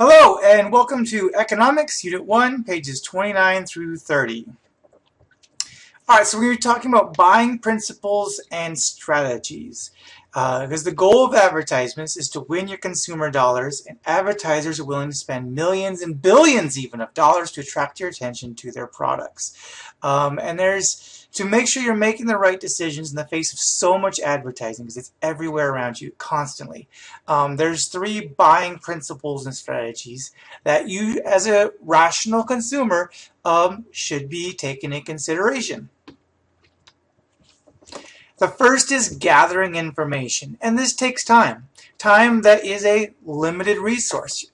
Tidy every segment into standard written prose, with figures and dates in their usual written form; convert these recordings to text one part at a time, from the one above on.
Hello and welcome to Economics, Unit 1, pages 29 through 30. Alright, so we're talking about buying principles and strategies. Because the goal of advertisements is to win your consumer dollars, and advertisers are willing to spend millions and billions even of dollars to attract your attention to their products. To make sure you're making the right decisions in the face of so much advertising, because it's everywhere around you constantly. There's three buying principles and strategies that you, as a rational consumer, should be taken into consideration. The first is gathering information, and this takes time. Time that is a limited resource.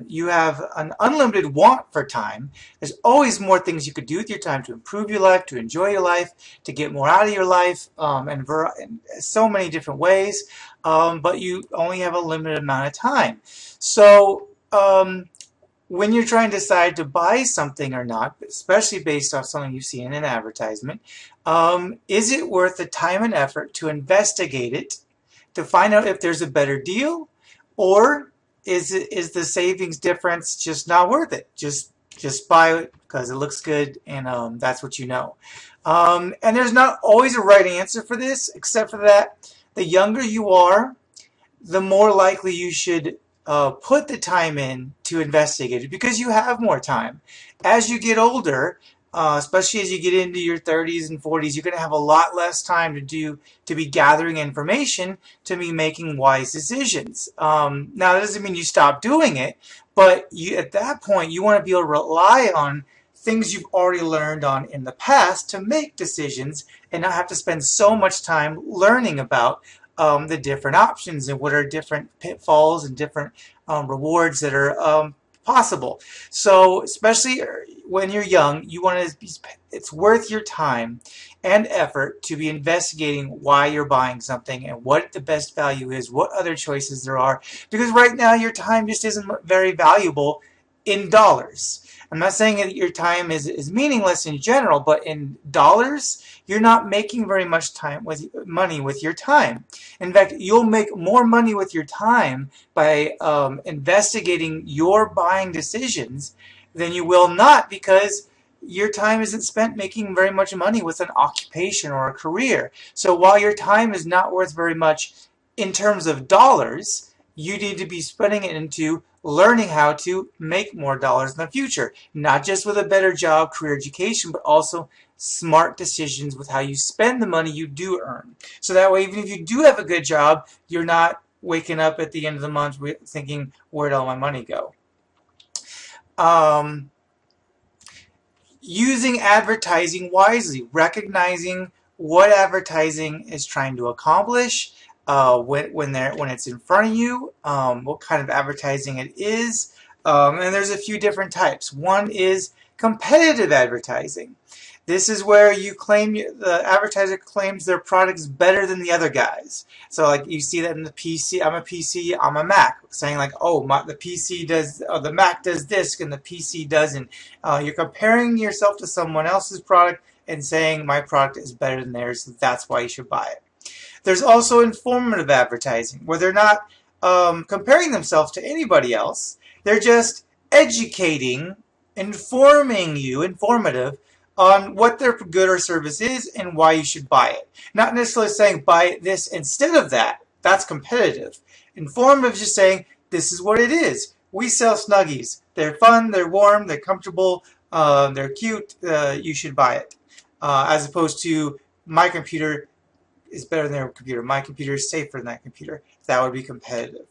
You have an unlimited want for time. There's always more things you could do with your time to improve your life, to enjoy your life, to get more out of your life, and so many different ways, but you only have a limited amount of time. So when you're trying to decide to buy something or not, especially based off something you see in an advertisement, is it worth the time and effort to investigate it, to find out if there's a better deal, or is the savings difference just not worth it? Just buy it because it looks good and that's what you know. And there's not always a right answer for this, except for that the younger you are, the more likely you should put the time in to investigate it, because you have more time. As you get older, especially as you get into your 30s and 40s, you're going to have a lot less time to be gathering information, to be making wise decisions. Now, that doesn't mean you stop doing it, but at that point, you want to be able to rely on things you've already learned on in the past to make decisions and not have to spend so much time learning about the different options and what are different pitfalls and different rewards that are possible. So especially when you're young, it's worth your time and effort to be investigating why you're buying something and what the best value is, what other choices there are, because right now your time just isn't very valuable in dollars. I'm not saying that your time is meaningless in general, but in dollars, you're not making very much money with your time. In fact, you'll make more money with your time by investigating your buying decisions than you will not, because your time isn't spent making very much money with an occupation or a career. So while your time is not worth very much in terms of dollars, you need to be spending it into learning how to make more dollars in the future, not just with a better job, career, education, but also smart decisions with how you spend the money you do earn. So that way, even if you do have a good job, you're not waking up at the end of the month thinking, where'd all my money go? Using advertising wisely, recognizing what advertising is trying to accomplish, when it's in front of you, what kind of advertising it is, and there's a few different types. One is competitive advertising. This is where the advertiser claims their product is better than the other guys. So like you see that in the PC, I'm a PC, I'm a Mac, saying like, oh, the PC does, the Mac does this and the PC doesn't. You're comparing yourself to someone else's product and saying my product is better than theirs, so that's why you should buy it. There's also informative advertising, where they're not comparing themselves to anybody else. They're just educating, informative, on what their good or service is and why you should buy it. Not necessarily saying buy this instead of that. That's competitive. Informative is just saying this is what it is. We sell Snuggies. They're fun, they're warm, they're comfortable, they're cute. You should buy it. As opposed to my computer is better than their computer. My computer is safer than that computer. That would be competitive.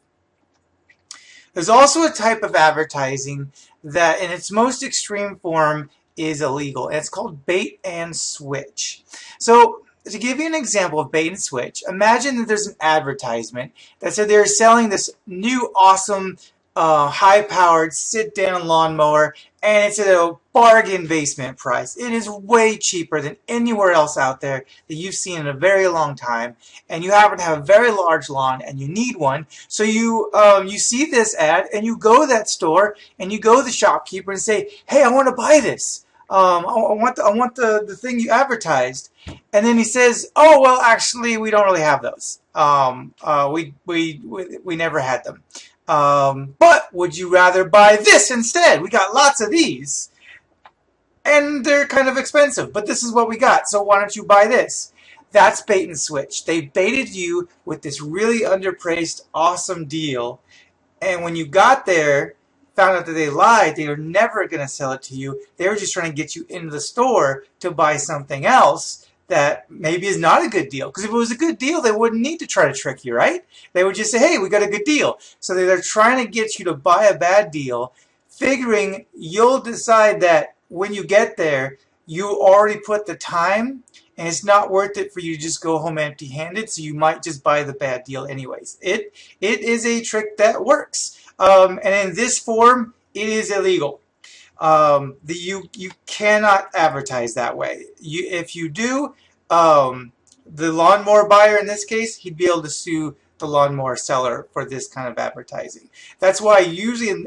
There's also a type of advertising that in its most extreme form is illegal, and it's called bait and switch. So to give you an example of bait and switch, imagine that there's an advertisement that said they're selling this new awesome high-powered sit-down lawnmower, and it's at a bargain basement price. It is way cheaper than anywhere else out there that you've seen in a very long time, and you happen to have a very large lawn and you need one. So you see this ad and you go to that store and you go to the shopkeeper and say, hey, I want to buy this. I want the thing you advertised. And then he says, oh, well, actually, we don't really have those. We never had them. But would you rather buy this instead? We got lots of these, and they're kind of expensive, but this is what we got, so why don't you buy this? That's bait and switch. They baited you with this really underpriced, awesome deal, and when you got there, found out that they lied, they were never going to sell it to you. They were just trying to get you into the store to buy something else that maybe is not a good deal. Because if it was a good deal, they wouldn't need to try to trick you, right? They would just say, hey, we got a good deal. So they're trying to get you to buy a bad deal, figuring you'll decide that when you get there, you already put the time and it's not worth it for you to just go home empty-handed, so you might just buy the bad deal anyways. It is a trick that works. And in this form, it is illegal. You cannot advertise that way. If you do, the lawnmower buyer in this case, he'd be able to sue the lawnmower seller for this kind of advertising. That's why usually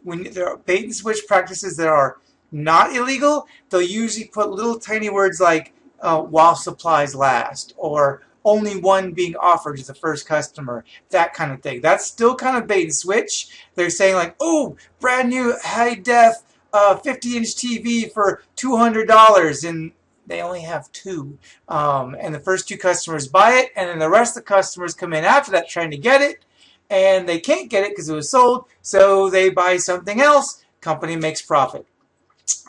when there are bait and switch practices that are not illegal, they'll usually put little tiny words like while supplies last, or only one being offered to the first customer, that kind of thing. That's still kind of bait and switch. They're saying like, oh, brand new high def 50-inch TV for $200, and they only have two. And the first two customers buy it, and then the rest of the customers come in after that trying to get it, and they can't get it because it was sold, so they buy something else. Company makes profit.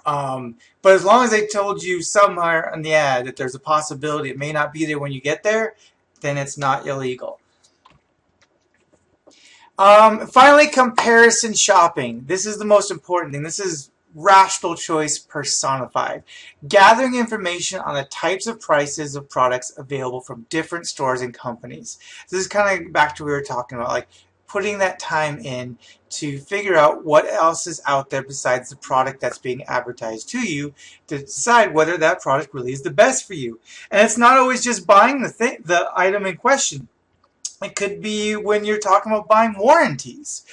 But as long as they told you somewhere in the ad that there's a possibility it may not be there when you get there, then it's not illegal. Finally, comparison shopping. This is the most important thing. This is rational choice personified. Gathering information on the types of prices of products available from different stores and companies. This is kind of back to what we were talking about, like putting that time in to figure out what else is out there besides the product that's being advertised to you, to decide whether that product really is the best for you. And it's not always just buying the item in question. It could be when you're talking about buying warranties,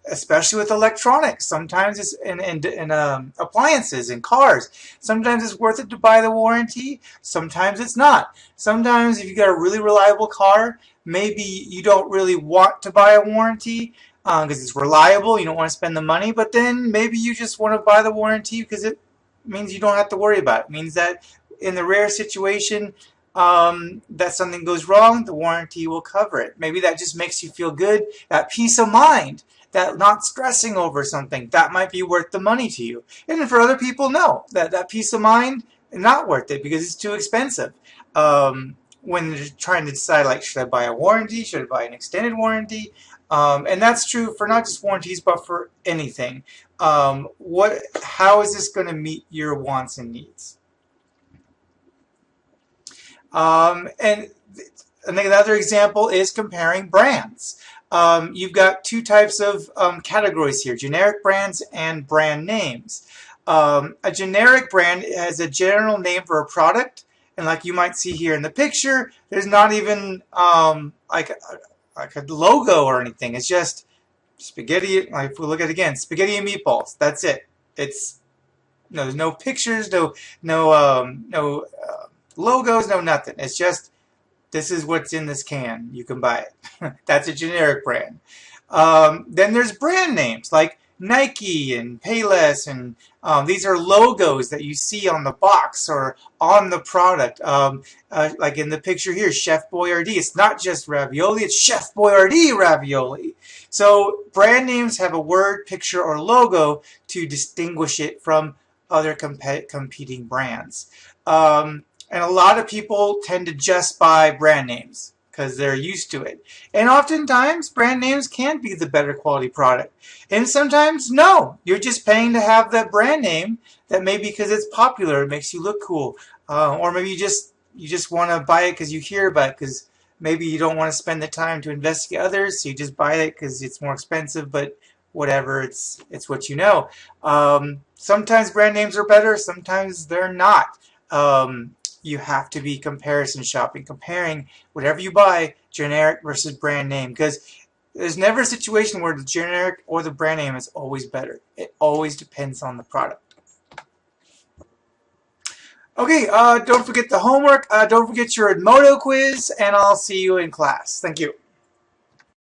especially with electronics. Sometimes it's in appliances and cars. Sometimes it's worth it to buy the warranty. Sometimes it's not. Sometimes if you got a really reliable car, maybe you don't really want to buy a warranty because it's reliable. You don't want to spend the money, but then maybe you just want to buy the warranty because it means you don't have to worry about it. It means that in the rare situation that something goes wrong, the warranty will cover it. Maybe that just makes you feel good. That peace of mind, that not stressing over something, that might be worth the money to you. And for other people, no, that peace of mind is not worth it because it's too expensive. When they're trying to decide, like, should I buy a warranty? Should I buy an extended warranty? And that's true for not just warranties, but for anything. How is this going to meet your wants and needs? And another example is comparing brands. You've got two types of categories here, generic brands and brand names. A generic brand has a general name for a product, and like you might see here in the picture, there's not even like a logo or anything. It's just spaghetti. Like if we look at it again, spaghetti and meatballs. That's it. It's there's no pictures, no logos, no nothing. It's just, this is what's in this can. You can buy it. That's a generic brand. Then there's brand names like Nike and Payless, and these are logos that you see on the box or on the product. Like in the picture here, Chef Boyardee. It's not just ravioli, it's Chef Boyardee ravioli. So brand names have a word, picture, or logo to distinguish it from other competing brands. And a lot of people tend to just buy brand names because they're used to it. And oftentimes, brand names can be the better quality product. And sometimes, no. You're just paying to have that brand name that maybe because it's popular, it makes you look cool. Or maybe you just want to buy it because you hear about it, because maybe you don't want to spend the time to investigate others, so you just buy it because it's more expensive, but whatever, it's what you know. Sometimes brand names are better, sometimes they're not. You have to be comparison shopping, comparing whatever you buy, generic versus brand name, because there's never a situation where the generic or the brand name is always better. It always depends on the product. Okay, don't forget the homework. Don't forget your Edmodo quiz, and I'll see you in class. Thank you.